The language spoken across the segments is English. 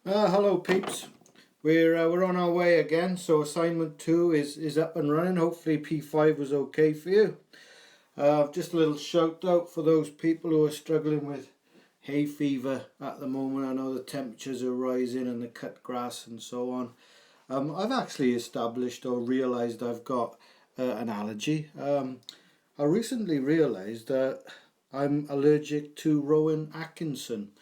Hello peeps. We're on our way again. So assignment 2 is up and running. Hopefully P5 was okay for you. Just a little shout out for those people who are struggling with hay fever at the moment. I know the temperatures are rising and the cut grass and so on. I've actually established or realised I've got an allergy. I recently realised that I'm allergic to Rowan Atkinson.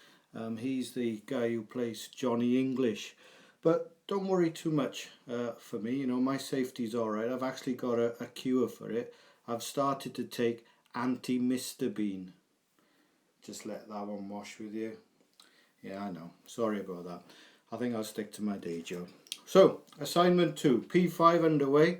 He's the guy who plays Johnny English. But don't worry too much for me. You know, my safety's alright. I've actually got a cure for it. I've started to take anti-Bean. Just let that one wash with you. Yeah, I know. Sorry about that. I think I'll stick to my day job. So, assignment 2, P5 underway.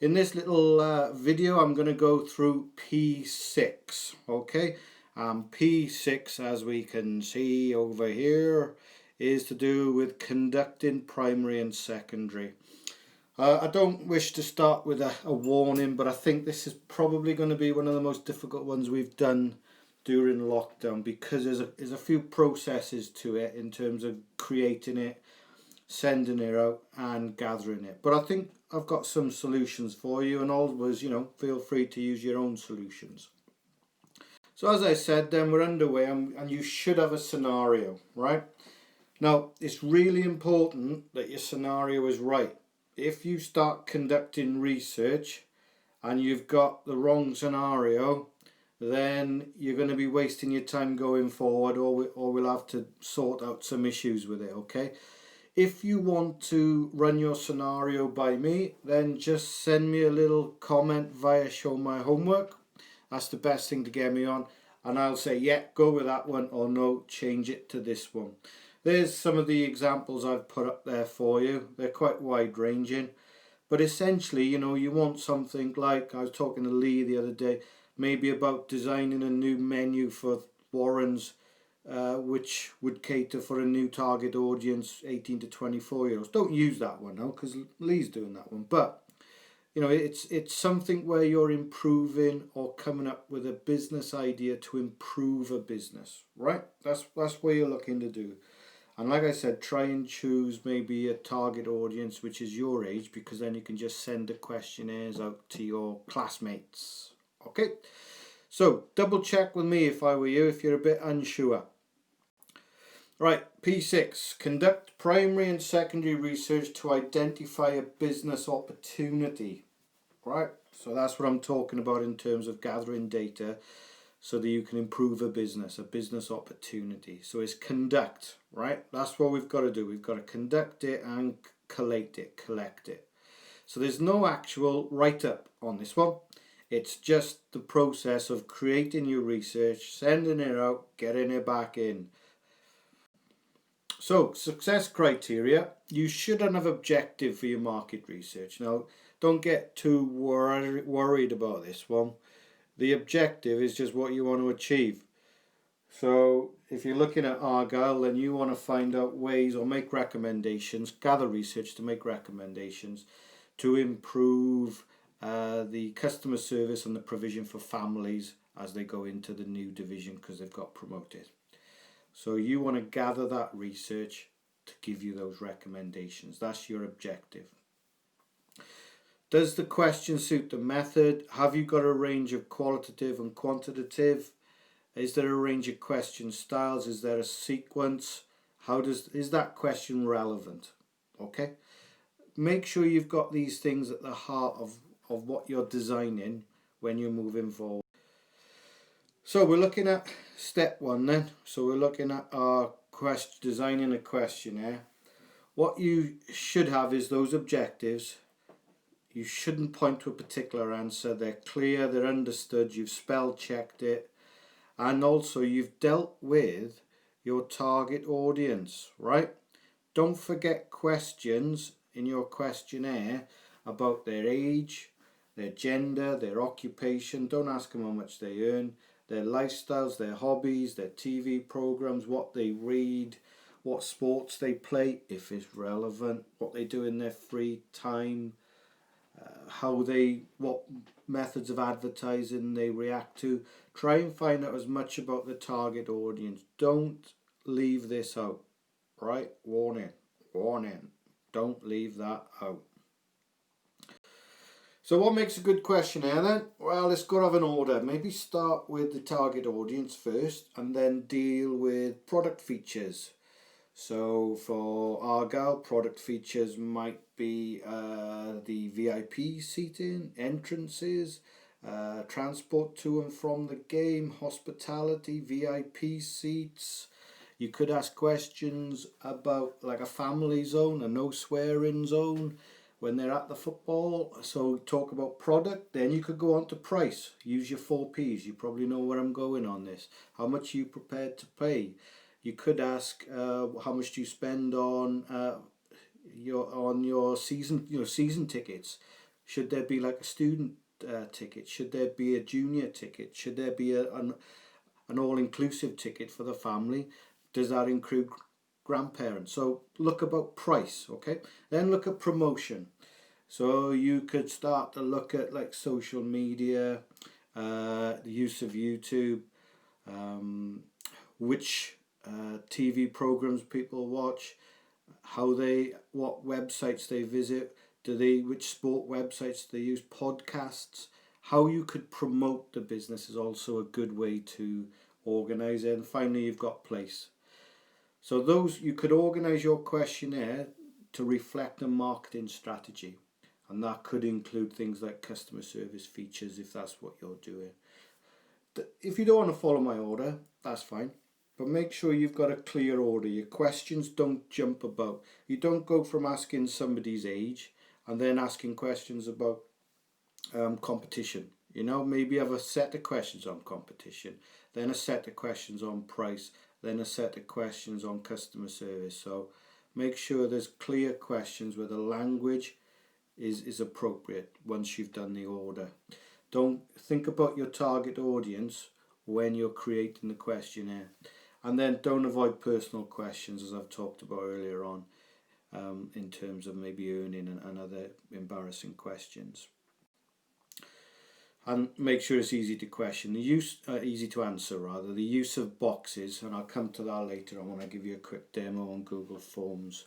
In this little video, I'm going to go through P6, okay? P6, as we can see over here, is to do with conducting primary and secondary. I don't wish to start with a warning, but I think this is probably going to be one of the most difficult ones we've done during lockdown, because there's a few processes to it in terms of creating it, sending it out and gathering it. But I think I've got some solutions for you, and always, feel free to use your own solutions. So as I said, then we're underway, and you should have a scenario, right? Now, it's really important that your scenario is right. If you start conducting research and you've got the wrong scenario, then you're going to be wasting your time going forward, or we'll have to sort out some issues with it, okay? If you want to run your scenario by me, then just send me a little comment via Show My Homework. That's the best thing to get me on. And I'll say, yeah, go with that one, or no, change it to this one. There's some of the examples I've put up there for you. They're quite wide ranging. But essentially, you want something like, I was talking to Lee the other day, maybe about designing a new menu for Warren's, which would cater for a new target audience, 18 to 24 year olds. Don't use that one now, because Lee's doing that one. But it's something where you're improving or coming up with a business idea to improve a business, right? That's what you're looking to do. And like I said, try and choose maybe a target audience which is your age, because then you can just send the questionnaires out to your classmates. Okay, so double check with me if I were you, if you're a bit unsure. Right, P6, conduct primary and secondary research to identify a business opportunity. Right, so that's what I'm talking about in terms of gathering data so that you can improve a business opportunity. So it's conduct, right? That's what we've got to do. We've got to conduct it and collate it, collect it. So there's no actual write-up on this one. It's just the process of creating your research, sending it out, getting it back in. So, success criteria. You should have an objective for your market research. Now, don't get too worried about this one. The objective is just what you want to achieve. So, if you're looking at Argyle, then you want to find out ways or make recommendations, gather research to make recommendations to improve the customer service and the provision for families as they go into the new division because they've got promoted. So you want to gather that research to give you those recommendations. That's your objective. Does the question suit the method? Have you got a range of qualitative and quantitative? Is there a range of question styles? Is there a sequence? Is that question relevant? Okay. Make sure you've got these things at the heart of what you're designing when you're moving forward. So we're looking at step 1 then. So we're looking at our designing a questionnaire. What you should have is those objectives. You shouldn't point to a particular answer. They're clear, they're understood, you've spell checked it, and also you've dealt with your target audience, right? Don't forget questions in your questionnaire about their age, their gender, their occupation. Don't ask them how much they earn, their lifestyles, their hobbies, their TV programs, what they read, what sports they play, if it's relevant, what they do in their free time, what methods of advertising they react to. Try and find out as much about the target audience. Don't leave this out. right? Warning, warning. Don't leave that out. So what makes a good questionnaire then? Well, it's got to have an order. Maybe start with the target audience first and then deal with product features. So for Argyle, product features might be the VIP seating, entrances, transport to and from the game, hospitality, VIP seats. You could ask questions about like a family zone, a no swearing zone when they're at the football. So talk about product. Then you could go on to price. Use your 4Ps. You probably know where I'm going on this. How much are you prepared to pay? You could ask how much do you spend on your season tickets. Should there be like a student ticket? Should there be a junior ticket? Should there be an all-inclusive ticket for the family? Does that include grandparents? So look about price, okay? Then look at promotion. So you could start to look at like social media, the use of YouTube, which TV programs people watch, what websites they visit, which sport websites they use, podcasts. How you could promote the business is also a good way to organize it. And finally, you've got place. So you could organize your questionnaire to reflect a marketing strategy, and that could include things like customer service features if that's what you're doing. If you don't want to follow my order, that's fine. But make sure you've got a clear order. Your questions don't jump about. You don't go from asking somebody's age and then asking questions about competition. Maybe have a set of questions on competition, then a set of questions on price, then a set of questions on customer service. So make sure there's clear questions where the language is appropriate once you've done the order. Don't think about your target audience when you're creating the questionnaire. And then don't avoid personal questions, as I've talked about earlier on, in terms of maybe earning and other embarrassing questions. And make sure it's easy to easy to answer rather. The use of boxes, and I'll come to that later on when I give you a quick demo on Google Forms,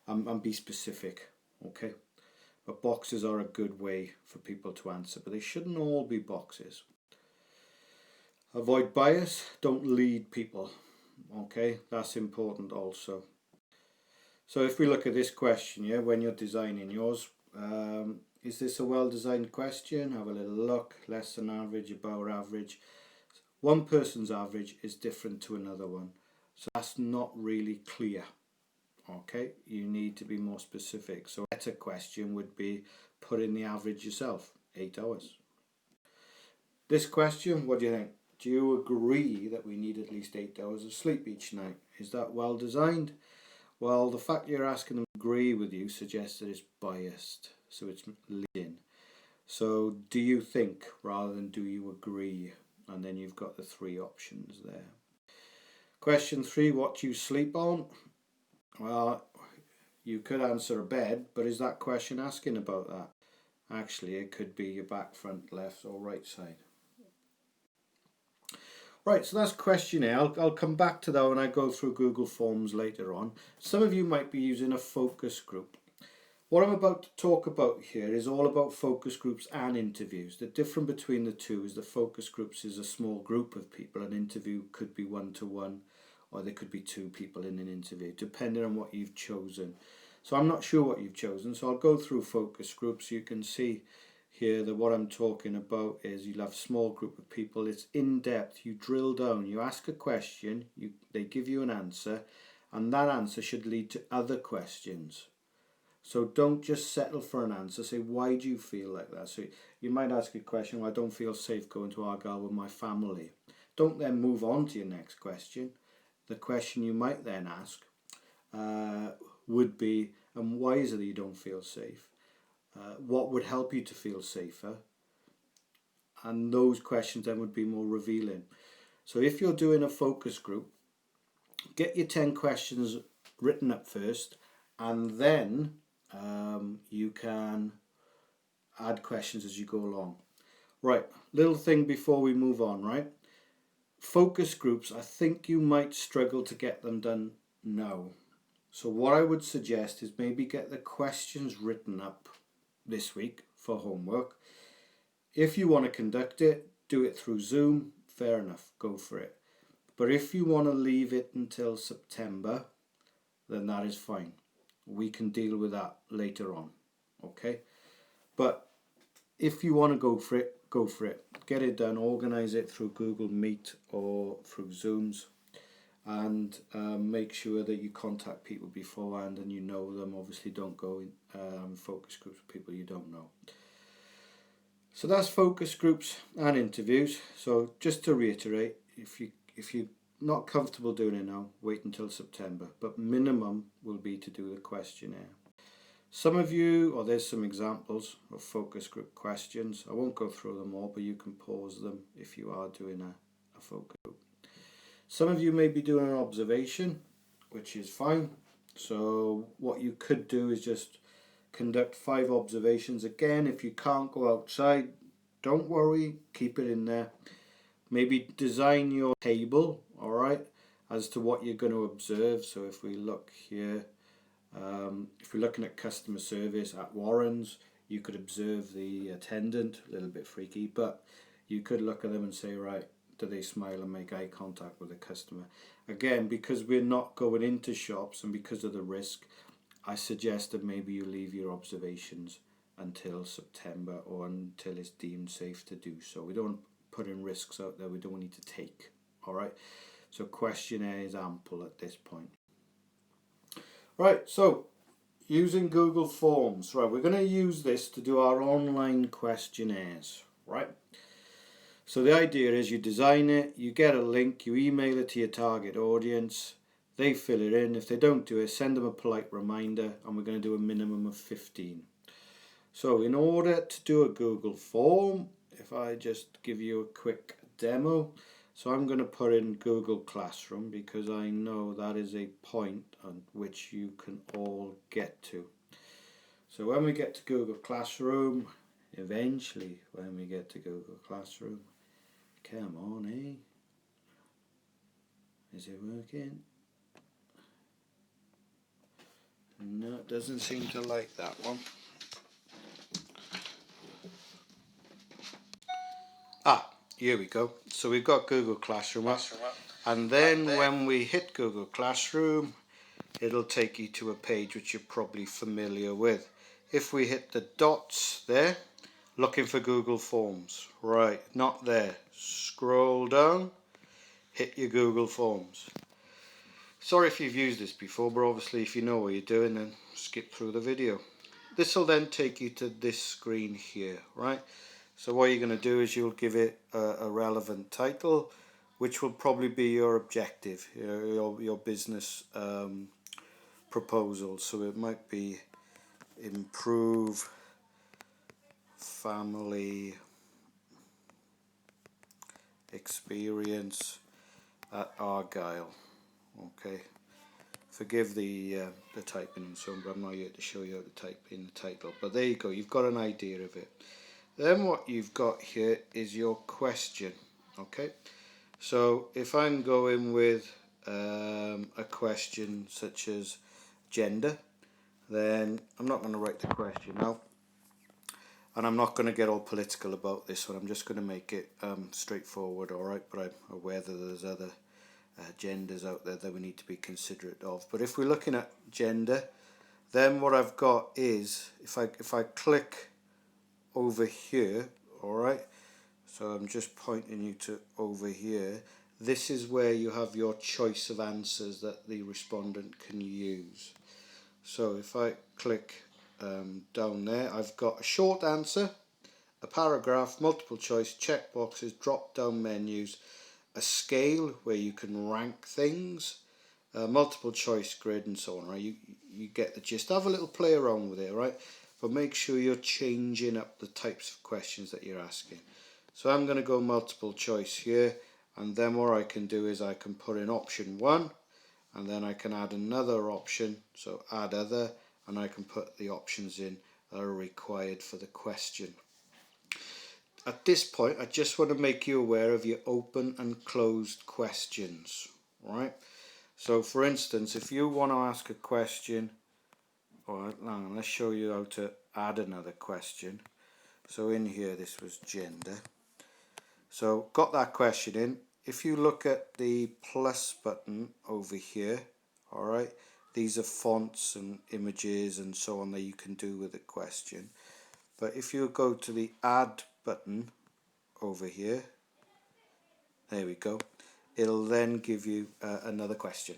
and be specific, okay? But boxes are a good way for people to answer, but they shouldn't all be boxes. Avoid bias, don't lead people, okay? That's important also. So if we look at this question, when you're designing yours, is this a well-designed question? Have a little look. Less than average, above average. One person's average is different to another one, so that's not really clear. Okay, you need to be more specific. So a better question would be put in the average yourself, 8 hours. This question, what do you think? Do you agree that we need at least 8 hours of sleep each night? Is that well designed? Well, the fact you're asking them to agree with you suggests that it's biased, so it's leading. So do you think rather than do you agree? And then you've got the 3 options there. Question 3, what do you sleep on? Well, you could answer a bed, but is that question asking about that? Actually, it could be your back, front, left or right side. Right, so that's questionnaire. I'll come back to that when I go through Google Forms later on. Some of you might be using a focus group. What I'm about to talk about here is all about focus groups and interviews. The difference between the two is the focus groups is a small group of people. An interview could be 1-to-1, or there could be 2 people in an interview, depending on what you've chosen. So I'm not sure what you've chosen, so I'll go through focus groups. You can see here that what I'm talking about is you'll have a small group of people. It's in depth. You drill down. You ask a question. They give you an answer, and that answer should lead to other questions. So don't just settle for an answer. Say, why do you feel like that? So you might ask a question, well, I don't feel safe going to Argyle with my family. Don't then move on to your next question. The question you might then ask would be, and why is it that you don't feel safe? What would help you to feel safer? And those questions then would be more revealing. So if you're doing a focus group, get your 10 questions written up first, and then you can add questions as you go along. Right, little thing before we move on, right? Focus groups, I think you might struggle to get them done now. So what I would suggest is maybe get the questions written up this week for homework. If you want to conduct it, do it through Zoom, fair enough, go for it. But if you want to leave it until September, then that is fine. We can deal with that later on, okay? But if you want to go for it, go for it. Get it done, organise it through Google Meet or through Zooms, and make sure that you contact people beforehand and you know them. Obviously don't go in focus groups with people you don't know. So that's focus groups and interviews. So just to reiterate, if you're not comfortable doing it now, wait until September, but minimum will be to do the questionnaire. Some of you, or there's some examples of focus group questions. I won't go through them all, but you can pause them if you are doing a focus group. Some of you may be doing an observation, which is fine. So what you could do is just conduct 5 observations. Again, if you can't go outside, don't worry, keep it in there. Maybe design your table, all right, as to what you're going to observe. So if we look here, if we're looking at customer service at Warren's, you could observe the attendant, a little bit freaky, but you could look at them and say, right, do they smile and make eye contact with the customer? Again, because we're not going into shops and because of the risk, I suggest that maybe you leave your observations until September or until it's deemed safe to do so. We don't want to put in risks out there we don't need to take. All right, so questionnaire is ample at this point. Right, so using Google Forms. Right, we're going to use this to do our online questionnaires. Right. So the idea is you design it, you get a link, you email it to your target audience, they fill it in. If they don't do it, send them a polite reminder, and we're going to do a minimum of 15. So in order to do a Google form, if I just give you a quick demo, so I'm going to put in Google Classroom because I know that is a point on which you can all get to. So when we get to Google Classroom, eventually when we get to Google Classroom, come on, eh? Is it working? No, it doesn't seem to like that one. Here we go. So we've got Google Classroom up. And then when we hit Google Classroom, it'll take you to a page which you're probably familiar with. If we hit the dots there, looking for Google Forms. Right, not there. Scroll down, hit your Google Forms. Sorry if you've used this before, but obviously if you know what you're doing, then skip through the video. This will then take you to this screen here, right? So what you're going to do is you'll give it a relevant title, which will probably be your objective, your business proposal. So it might be improve family experience at Argyle. Okay, forgive the typing and so on, but I'm not here to show you how to type in the title. But there you go, you've got an idea of it. Then what you've got here is your question. Okay, so if I'm going with a question such as gender, then I'm not going to write the question out, and I'm not going to get all political about this one. I'm just going to make it straightforward, all right? But I'm aware that there's other genders out there that we need to be considerate of. But if we're looking at gender, then what I've got is, if I click over here, all right, so I'm just pointing you to over here, this is where you have your choice of answers that the respondent can use. So if I click down there, I've got a short answer, a paragraph, multiple choice, check boxes, drop down menus, a scale where you can rank things, multiple choice grid, and so on, right? You get the gist. Have a little play around with it, right? But make sure you're changing up the types of questions that you're asking. So I'm going to go multiple choice here, and then what I can do is I can put in option 1, and then I can add another option, so add other, and I can put the options in that are required for the question. At this point, I just want to make you aware of your open and closed questions, right? So for instance, if you want to ask a question, or hang on, let's show you how to add another question. So in here, this was gender. So got that question in. If you look at the plus button over here, all right, these are fonts and images and so on that you can do with a question. But if you go to the add button over here, there we go, it'll then give you another question.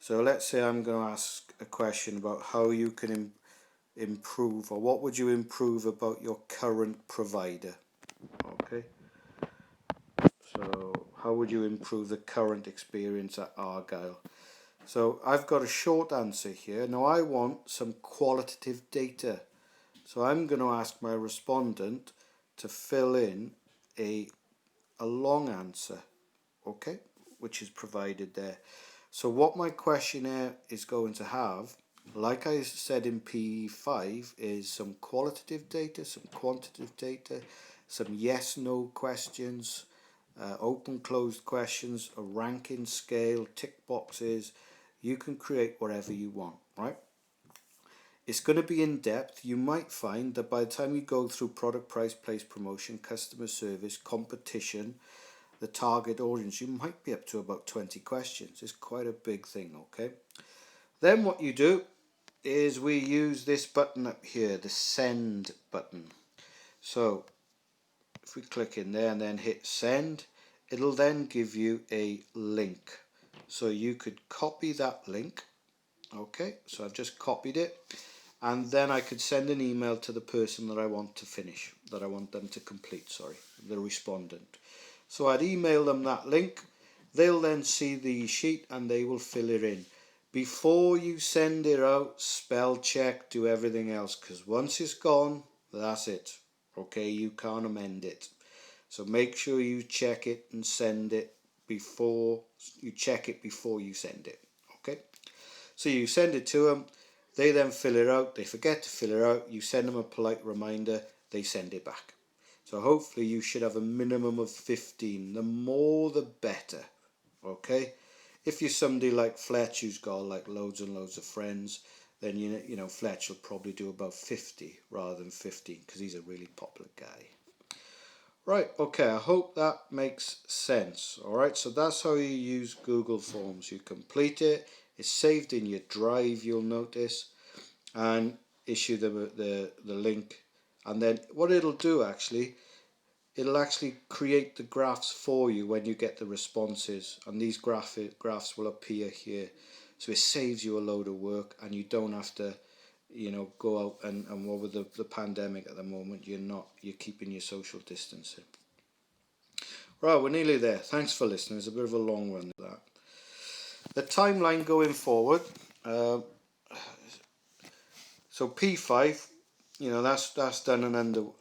So let's say I'm going to ask a question about how you can improve, or what would you improve about your current provider. Okay, so how would you improve the current experience at Argyle? So I've got a short answer here. Now I want some qualitative data, so I'm going to ask my respondent to fill in a long answer, okay, which is provided there. So what my questionnaire is going to have, like I said in P5, is some qualitative data, some quantitative data, some yes/no questions, open-closed questions, a ranking scale, tick boxes. You can create whatever you want, right? It's going to be in depth. You might find that by the time you go through product, price, place, promotion, customer service, competition, the target audience, you might be up to about 20 questions. It's quite a big thing, okay? Then what you do is we use this button up here, the send button. So if we click in there and then hit send, it'll then give you a link. So you could copy that link. Okay, so I've just copied it, and then I could send an email to the person that I want to finish, that I want them to complete, sorry, the respondent. So I'd email them that link. They'll then see the sheet and they will fill it in. Before you send it out, spell check, do everything else, because once it's gone, that's it. Okay, you can't amend it. So make sure you check it and send it before you send it. Okay, so you send it to them. They then fill it out. They forget to fill it out. You send them a polite reminder. They send it back. So hopefully you should have a minimum of 15. The more the better. Okay. If you're somebody like Fletch who's got like loads and loads of friends, then you know Fletch will probably do about 50 rather than 15 because he's a really popular guy. Right, okay, I hope that makes sense. Alright, so that's how you use Google Forms. You complete it, it's saved in your drive, you'll notice, and issue the link. And then what it'll do actually, it'll actually create the graphs for you when you get the responses, and these graphs will appear here. So it saves you a load of work, and you don't have to, you know, go out and what with the pandemic at the moment, you're keeping your social distancing. Right, we're nearly there. Thanks for listening. It's a bit of a long one, that. The timeline going forward. So P5, you know, that's done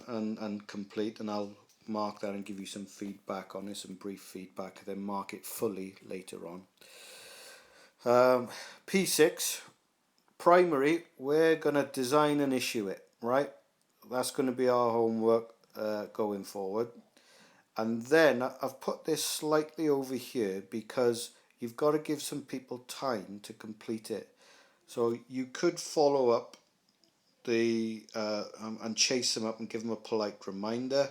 and complete, and I'll mark that and give you some feedback on it, some brief feedback, and then mark it fully later on. P6, primary, we're going to design and issue it, right? That's going to be our homework going forward. And then I've put this slightly over here because you've got to give some people time to complete it. So you could follow up and chase them up and give them a polite reminder,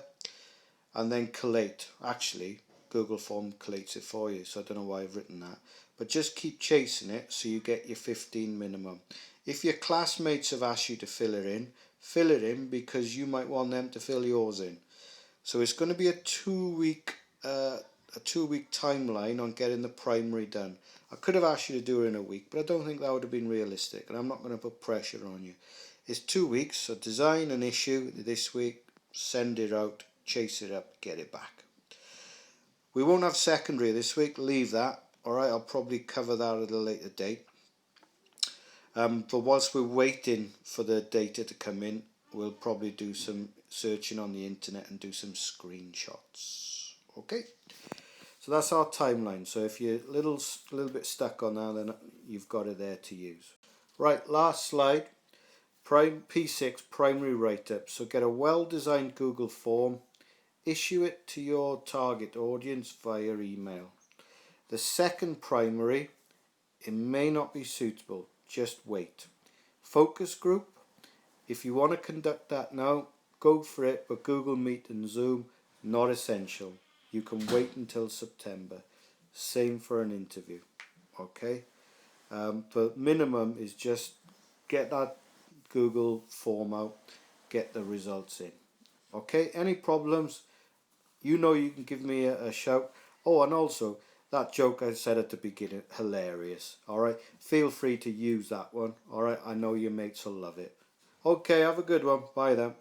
and then collate. Actually, Google Form collates it for you, so I don't know why I've written that. But just keep chasing it so you get your 15 minimum. If your classmates have asked you to fill it in because you might want them to fill yours in. So it's going to be a 2-week timeline on getting the primary done. I could have asked you to do it in a week, but I don't think that would have been realistic, and I'm not going to put pressure on you. It's 2 weeks, so design and issue this week, send it out, chase it up, get it back. We won't have secondary this week, leave that. Alright, I'll probably cover that at a later date. But whilst we're waiting for the data to come in, we'll probably do some searching on the internet and do some screenshots. Okay, so that's our timeline. So if you're a little bit stuck on that, then you've got it there to use. Right, last slide. P6 primary write-up. So get a well-designed Google form, issue it to your target audience via email. The second primary it may not be suitable. Just wait. Focus group, if you want to conduct that now, go for it, but Google Meet and Zoom, not essential. You can wait until September. Same for an interview. Okay? But minimum is just get that Google form out, get the results in. Okay? Any problems, you know you can give me a shout. Oh, and also, that joke I said at the beginning, hilarious. Alright? Feel free to use that one. Alright? I know your mates will love it. Okay, have a good one. Bye then.